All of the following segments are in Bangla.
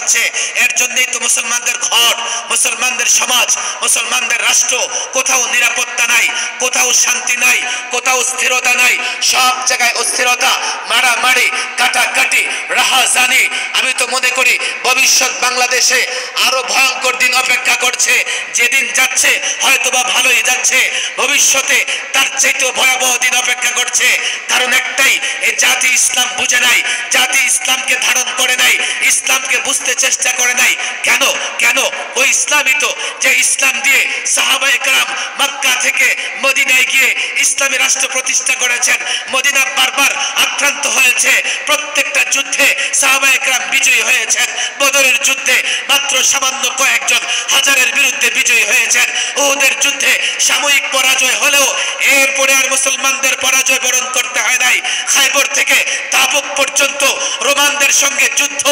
যাচ্ছে। এর জন্যই তো মুসলমানদের ঘর, মুসলমানদের সমাজ, মুসলমানদের রাষ্ট্র কোথাও নিরাপত্তা নাই, কোথাও শান্তি নাই, কোথাও স্থিরতা নাই, সব জায়গায় অস্থিরতা, মারামারি, কাটাকাটি, রাহাজানি। আমি তো মনে করি ভবিষ্যৎ বাংলাদেশে আরো ভয়ঙ্কর দিন অপেক্ষা করছে। যেদিন যাচ্ছে হয়তোবা ভালোই যাচ্ছে, ভবিষ্যতে তার চাইতেও ভয়াবহ দিন অপেক্ষা করছে। কারণ একটাই, এই জাতি ইসলাম বুঝে নাই, জাতি ইসলামকে ধারণ করে নাই, ইসলামকে বুঝতে চেষ্টা করে নাই। কেন কেন ওই ইসলামই তো, যে ইসলাম দিয়ে সাহাবায়ে কেরাম মক্কা থেকে মদিনায় গিয়ে ইসলামী রাষ্ট্র প্রতিষ্ঠা করেছেন। মদিনা বারবার আক্রান্ত হয়েছে, প্রত্যেকটা যুদ্ধে সাহাবায়ে কেরাম বিজয়ী হয়েছেন। বদরের যুদ্ধে মাত্র সামান্য কয়েকজন হাজারের বিরুদ্ধে বিজয়ী হয়েছেন। উহুদের যুদ্ধে সাময়িক পরাজয় হলেও এরপরে আর মুসলমানদের পরাজয় বরণ করতে হয় নাই। খাইবর থেকে তাবুক পর্যন্ত রোমানদের সঙ্গে যুদ্ধ,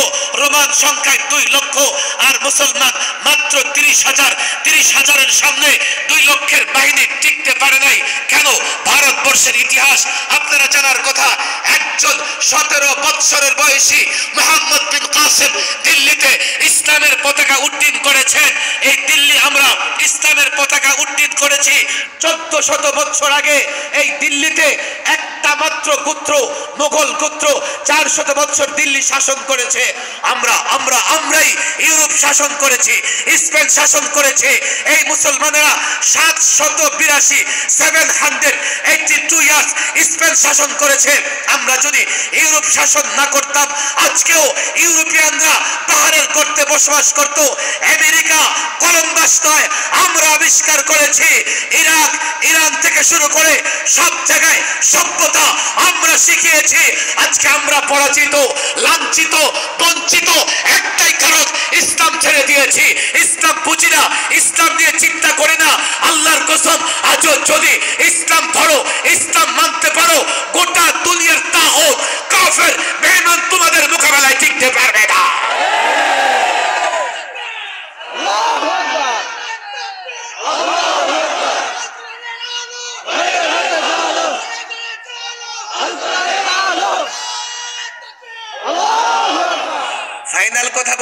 রোমান সংখ্যায় 2 লক্ষ আর মুসলমান মাত্র 30,000। 30,000-এর সামনে 2 লক্ষের বাহিনী টিকতে পারে নাই। কেন? ভারতবর্ষের ইতিহাস আপনারা জানার কথা। একজন 17 বৎসরের বয়সী মোহাম্মদ বিন কাসেম দিল্লিতে ইসলামের পতাকা উড্ডীন করেছেন। এই দিল্লি আমরা ইসলামের পতাকা উড্ডীন করেছি। 1400 বছর আগে এই দিল্লিতে একটা মাত্র গোত্র, মুঘল গোত্র 400 বছর দিল্লি শাসন করেছে। আমরাই ইউরোপ শাসন করেছি, স্পেন শাসন করেছে। এই মুসলমানেরা 782 ইয়ার্স স্পেন শাসন করেছে। আমরা যদি ইউরোপ শাসন না করতাম, আজকেও ইউরোপিয়ানরা পাহাড়ের গর্তে বসবাস করত। আমেরিকা কলম্বাস নয়, আমরা আবিষ্কার করেছি। ইরাক, ইরান থেকে শুরু করে সব জায়গায় সভ্যতা আমরা শিখিয়েছি। আজকে আমরা পরাজিত, লাঞ্ছিত, বঞ্চিত একটাই কারণ, ইসলাম ছেড়ে দিয়েছি। ইসলাম বুঝি না, ইসলাম নিয়ে চিন্তা করি না। আল্লাহর কসম, আজও যদি ইসলাম ধরো, ইসলাম মানতে পারো, গোটা দুনিয়ার তাগুত, কাফের, বেঈমান তোমাদের মোকাবেলায় টিকতে পারবে না। ফাইনাল কথা